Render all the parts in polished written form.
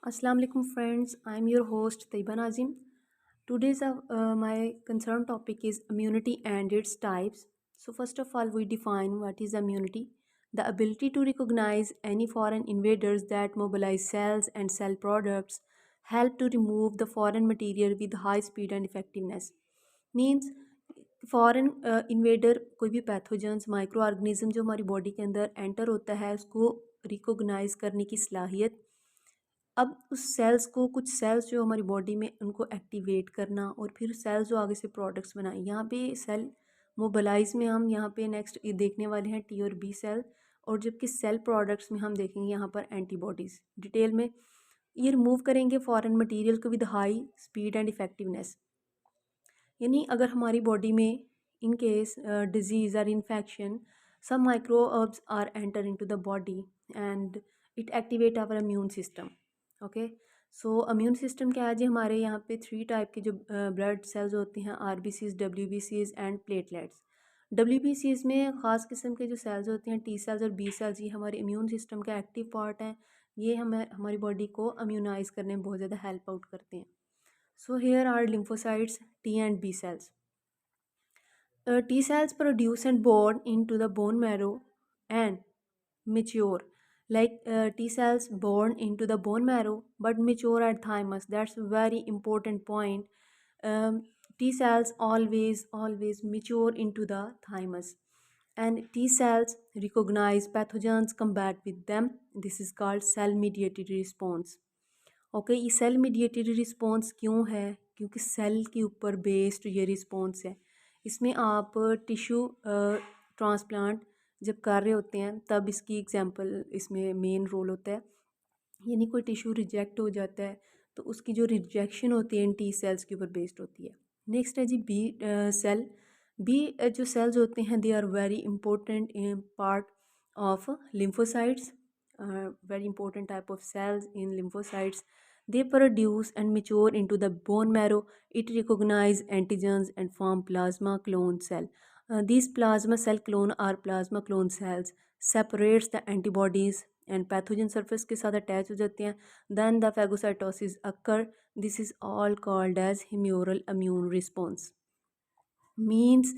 Assalamu alaikum friends, I am your host Taiba Nazim. Today's my concern topic is immunity and its types. So first of all we define what is immunity. The ability to recognize any foreign invaders that mobilize cells and cell products help to remove the foreign material with high speed and effectiveness. Means foreign invader कोई भी pathogens micro organism जो हमारी body के अंदर enter होता है उसको recognise करने की सलाहियत। अब उस सेल्स को कुछ सेल्स जो हमारी बॉडी में उनको एक्टिवेट करना और फिर सेल्स जो आगे से प्रोडक्ट्स बनाए। यहाँ पे सेल मोबलाइज में हम यहाँ पे नेक्स्ट देखने वाले हैं टी और बी सेल, और जबकि सेल प्रोडक्ट्स में हम देखेंगे यहाँ पर एंटीबॉडीज़ डिटेल में। ये रिमूव करेंगे फॉरेन मटेरियल को with high speed and effectiveness. यानी अगर हमारी बॉडी में इन केस डिजीज़ और infection some microbes are enter into the body and it activate our immune system. Okay, so immune system क्या है जी, हमारे यहाँ पे 3 टाइप के जो ब्लड सेल्स होते हैं, आरबीसीज, डब्ल्यूबीसीज एंड प्लेटलेट्स। डब्ल्यूबीसीज में ख़ास किस्म के जो सेल्स होते हैं टी सेल्स और बी सेल्स, ये हमारे इम्यून सिस्टम का एक्टिव पार्ट हैं। ये हमारी बॉडी को इम्यूनाइज करने में बहुत ज़्यादा हेल्प आउट करते हैं। So here are lymphocytes T and B cells. T cells produce and born into the bone marrow and mature. Like T cells born into the bone marrow but mature at thymus. That's a very important point. T cells always mature into the thymus. And T cells recognize pathogens, combat with them. This is called cell mediated response. Okay, ये cell mediated response क्यों है? क्योंकि cell के ऊपर based ये response है। इसमें आप टिश्यू ट्रांसप्लांट जब कर रहे होते हैं तब इसकी एग्जांपल इसमें मेन रोल होता है। यानी कोई टिश्यू रिजेक्ट हो जाता है तो उसकी जो रिजेक्शन होती है इन टी सेल्स के ऊपर बेस्ड होती है। नेक्स्ट है जी बी सेल। बी जो सेल्स होते हैं they are very important part of lymphocytes, very important type of cells in lymphocytes. They produce and mature into the bone marrow. It recognize antigens and form plasma clone cell. These plasma cell clone or plasma clone cells separates the antibodies and pathogen surface के साथ attach हो जाते हैं. Then the phagocytosis occur. This is all called as humoral immune response. Means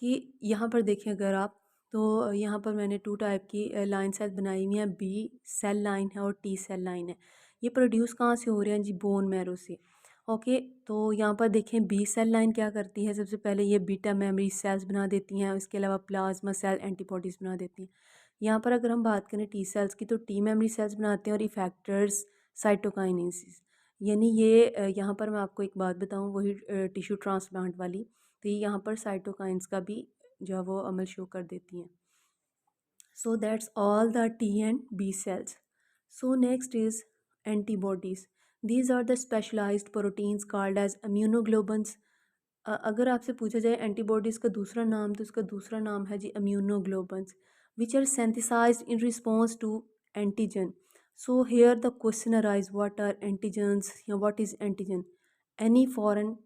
कि यहाँ पर देखें अगर आप, तो यहाँ पर मैंने 2 टाइप की लाइन सेल बनाई हुई हैं, बी सेल लाइन है और टी सेल लाइन है। ये प्रोड्यूस कहाँ से हो रहे हैं जी? बोन मैरो से। ओके, तो यहाँ पर देखें बी सेल लाइन क्या करती है, सबसे पहले ये बीटा मेमोरी सेल्स बना देती हैं, इसके अलावा प्लाज्मा सेल एंटीबॉडीज़ बना देती हैं। यहाँ पर अगर हम बात करें टी सेल्स की, तो टी मेमोरी सेल्स बनाते हैं और इफेक्टर्स साइटोकाइनेसिस। यानी ये यहाँ पर मैं आपको एक बात बताऊँ, वही टिश्यू ट्रांसप्लांट वाली, तो ये यहाँ पर साइटोकाइंस का भी जो है वो अमल शो कर देती हैं। So that's all the T and B cells. So next is antibodies. These are the specialized proteins called as immunoglobulins. अगर आपसे पूछा जाए एंटीबॉडीज़ का दूसरा नाम, तो उसका दूसरा नाम है जी immunoglobulins, which are synthesized in response to antigen. So here the question arise, what are antigens? What is antigen? Any foreign,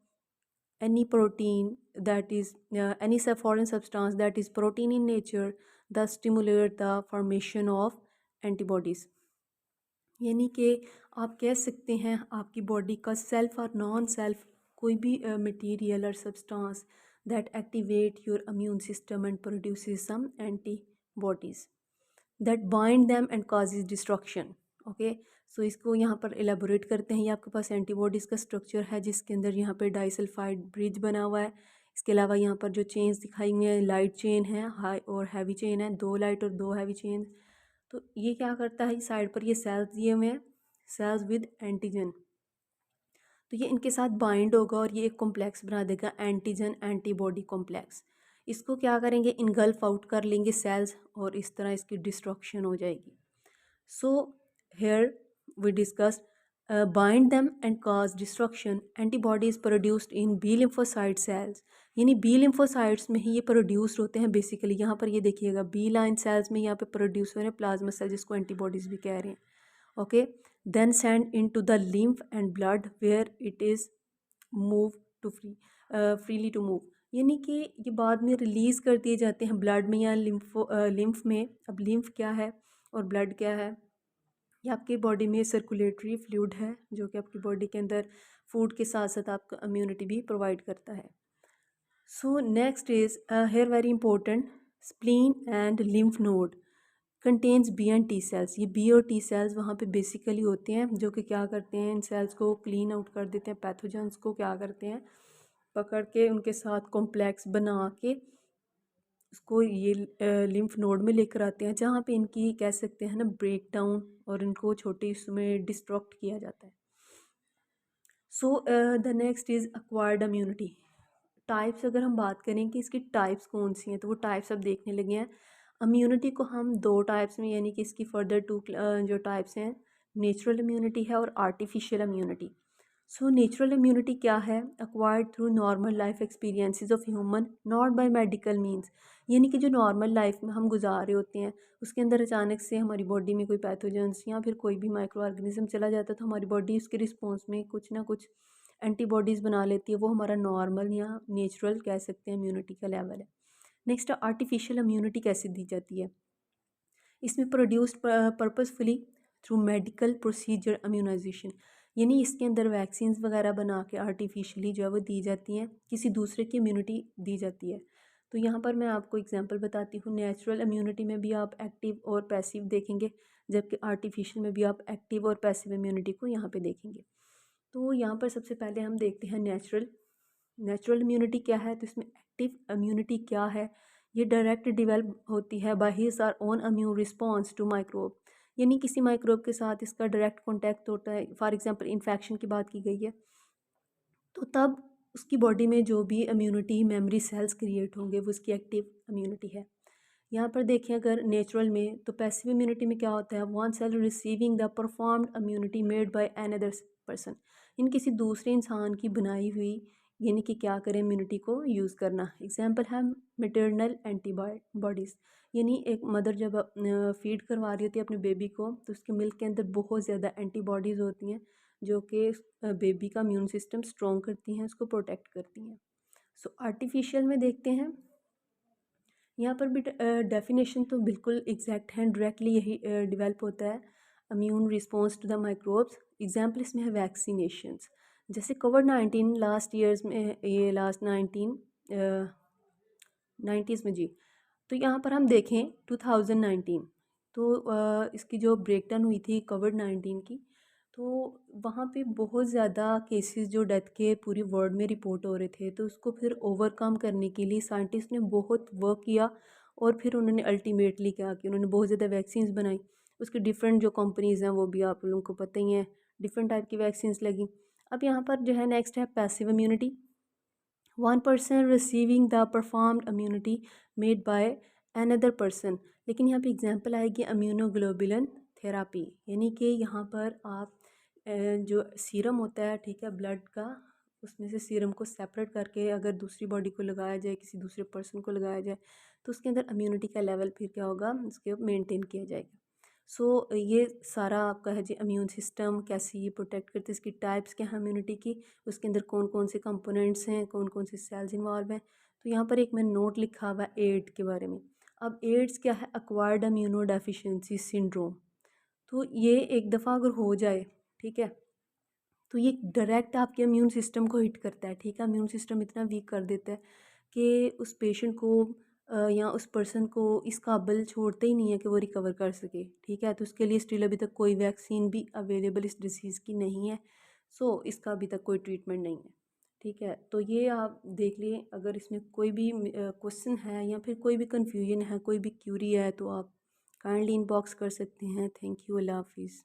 any protein that is any foreign substance that is protein in nature that stimulate the formation of antibodies. यानी कि आप कह सकते हैं आपकी body का self और non self कोई भी मटेरियल और substance that activate your immune system and produces some antibodies that bind them and causes destruction. Okay, so इसको यहाँ पर एलेबोरेट करते हैं. ये आपके पास एंटीबॉडीज़ का स्ट्रक्चर है जिसके अंदर यहाँ पे डाइसल्फाइड ब्रिज बना हुआ है. इसके अलावा यहाँ पर जो चेन्स दिखाई हुई हैं, लाइट चेन है, हाई और हैवी चेन है, 2 लाइट और 2 हैवी चेन. तो ये क्या करता है, साइड पर ये सेल्स दिए हुए हैं, सेल्स विद एंटीजन, तो ये इनके साथ बाइंड होगा और ये एक कॉम्प्लेक्स बना देगा, एंटीजन एंटीबॉडी कॉम्प्लेक्स. इसको क्या करेंगे, इनगल्फ आउट कर लेंगे सेल्स और इस तरह इसकी डिस्ट्रक्शन हो जाएगी. So here we discuss bind them and cause destruction. Antibodies produced in B lymphocyte cells. यानी बी लिम्फोसाइट्स में ही ये प्रोड्यूस होते हैं बेसिकली. यहाँ पर ये देखिएगा बी लाइन सेल्स में यहाँ पे प्रोड्यूस हो रहे हैं प्लाज्मा सेल जिसको एंटीबॉडीज़ भी कह रहे हैं. Okay, then sent into the lymph and blood where it is move to freely to move. यानी कि ये बाद में रिलीज़ कर दिए जाते हैं ब्लड में या लिम्फ में. अब लिम्फ क्या है और ब्लड क्या है, ये आपकी बॉडी में सर्कुलेटरी फ्लूइड है जो कि आपकी बॉडी के अंदर फूड के साथ साथ आपका इम्यूनिटी भी प्रोवाइड करता है। So next is here very important, spleen and lymph node contains B and T cells. ये बी और टी सेल्स वहाँ पे बेसिकली होते हैं जो कि क्या करते हैं, इन सेल्स को क्लीन आउट कर देते हैं, पैथोजेंस को क्या करते हैं पकड़ के उनके साथ कॉम्प्लेक्स बना के उसको ये लिम्फ नोड में लेकर आते हैं जहाँ पे इनकी कह सकते हैं ना ब्रेक डाउन और इनको छोटे हिस्सों में डिस्ट्रक्ट किया जाता है। So the next is acquired immunity types. अगर हम बात करें कि इसकी टाइप्स कौन सी हैं तो वो टाइप्स अब देखने लगे हैं। इम्यूनिटी को हम दो टाइप्स में यानी कि इसकी फर्दर टू जो टाइप्स हैं, नेचुरल इम्यूनिटी है और artificial immunity. So natural immunity क्या है, acquired through normal life experiences of human not by medical means. यानी कि जो नॉर्मल लाइफ में हम गुजार रहे होते हैं उसके अंदर अचानक से हमारी बॉडी में कोई पैथोजेंस या फिर कोई भी माइक्रो ऑर्गेनिज्म चला जाता है तो हमारी बॉडी उसके रिस्पॉन्स में कुछ ना कुछ एंटीबॉडीज़ बना लेती है, वो हमारा नॉर्मल या नेचुरल कह सकते हैं इम्यूनिटी का लेवल है। नेक्स्ट आर्टिफिशियल इम्यूनिटी कैसे दी जाती है, इसमें produced purposefully through medical procedure immunization. यानी इसके अंदर वैक्सीन वगैरह बना के आर्टिफिशियली जो है वो दी जाती हैं, किसी दूसरे की इम्यूनिटी दी जाती है। तो यहाँ पर मैं आपको एग्जांपल बताती हूँ, नेचुरल इम्यूनिटी में भी आप एक्टिव और पैसिव देखेंगे जबकि आर्टिफिशियल में भी आप एक्टिव और पैसिव इम्यूनिटी को यहाँ पे देखेंगे। तो यहाँ पर सबसे पहले हम देखते हैं नेचुरल। नेचुरल इम्यूनिटी क्या है, तो इसमें एक्टिव इम्यूनिटी क्या है, ये डायरेक्ट डिवेल्प होती है by his or own immune response to microbe. यानी किसी माइक्रोब के साथ इसका डायरेक्ट कॉन्टैक्ट होता है, फॉर एग्जांपल इन्फेक्शन की बात की गई है तो तब उसकी बॉडी में जो भी इम्यूनिटी मेमोरी सेल्स क्रिएट होंगे वो उसकी एक्टिव इम्यूनिटी है। यहाँ पर देखें अगर नेचुरल में, तो पैसिव इम्यूनिटी में क्या होता है, one cell receiving the performed immunity made by another person. इन किसी दूसरे इंसान की बनाई हुई यानी कि क्या करें इम्यूनिटी को यूज़ करना। एग्जाम्पल है मेटर्नल एंटीबॉडीज़, यानी एक मदर जब फीड करवा रही होती है अपने बेबी को तो उसके मिल्क के अंदर बहुत ज़्यादा एंटीबॉडीज़ होती हैं जो कि बेबी का इम्यून सिस्टम स्ट्रॉन्ग करती हैं, उसको प्रोटेक्ट करती हैं। सो आर्टिफिशियल में देखते हैं, यहाँ पर भी डेफिनेशन तो बिल्कुल एग्जैक्ट है, डायरेक्टली यही डेवलप होता है immune response to the microbes. Example इसमें है वैक्सीनेशंस, जैसे कोविड-19 लास्ट ईयर्स में, ये लास्ट 90s में जी। तो यहाँ पर हम देखें 2019, तो इसकी जो ब्रेकडाउन हुई थी कोविड-19 की, तो वहाँ पे बहुत ज़्यादा केसेस जो डेथ के पूरी वर्ल्ड में रिपोर्ट हो रहे थे, तो उसको फिर ओवरकम करने के लिए साइंटिस्ट ने बहुत वर्क किया और फिर उन्होंने अल्टीमेटली क्या कि उन्होंने बहुत ज़्यादा वैक्सीन्स बनाई। उसकी डिफरेंट जो कंपनीज़ हैं वो भी आप लोगों को पता ही हैं, डिफरेंट टाइप की वैक्सीन्स लगी। अब यहाँ पर जो है नेक्स्ट है passive immunity, one person receiving the performed immunity made by another person. लेकिन यहाँ पे एग्जांपल आएगी इम्यूनोग्लोबुलिन थेरापी, यानी कि यहाँ पर आप जो सीरम होता है, ठीक है, ब्लड का, उसमें से सीरम को सेपरेट करके अगर दूसरी बॉडी को लगाया जाए, किसी दूसरे पर्सन को लगाया जाए, तो उसके अंदर इम्यूनिटी का लेवल फिर क्या होगा, उसके मेंटेन किया जाएगा। सो ये सारा आपका है जी इम्यून सिस्टम कैसे ये प्रोटेक्ट करते हैं, इसकी टाइप्स क्या है इम्यूनिटी की, उसके अंदर कौन कौन से कंपोनेंट्स हैं, कौन कौन से सेल्स इन्वॉल्व हैं। तो यहाँ पर एक मैंने नोट लिखा हुआ है एड्स के बारे में। अब एड्स क्या है, एक्वायर्ड इम्यूनो डेफिशिएंसी सिंड्रोम। तो ये एक दफ़ा अगर हो जाए, ठीक है, तो ये डायरेक्ट आपके इम्यून सिस्टम को हिट करता है, ठीक है, इम्यून सिस्टम इतना वीक कर देता है कि उस पेशेंट को या उस पर्सन को इस काबिल छोड़ते ही नहीं है कि वो रिकवर कर सके, ठीक है। तो उसके लिए स्टिल अभी तक कोई वैक्सीन भी अवेलेबल इस डिसीज़ की नहीं है। सो इसका अभी तक कोई ट्रीटमेंट नहीं है, ठीक है। तो ये आप देख लिए, अगर इसमें कोई भी क्वेश्चन है या फिर कोई भी कन्फ्यूजन है, कोई भी क्यूरी है, तो आप काइंडली इनबॉक्स कर सकते हैं। थैंक यू, अल्लाह हाफिज़।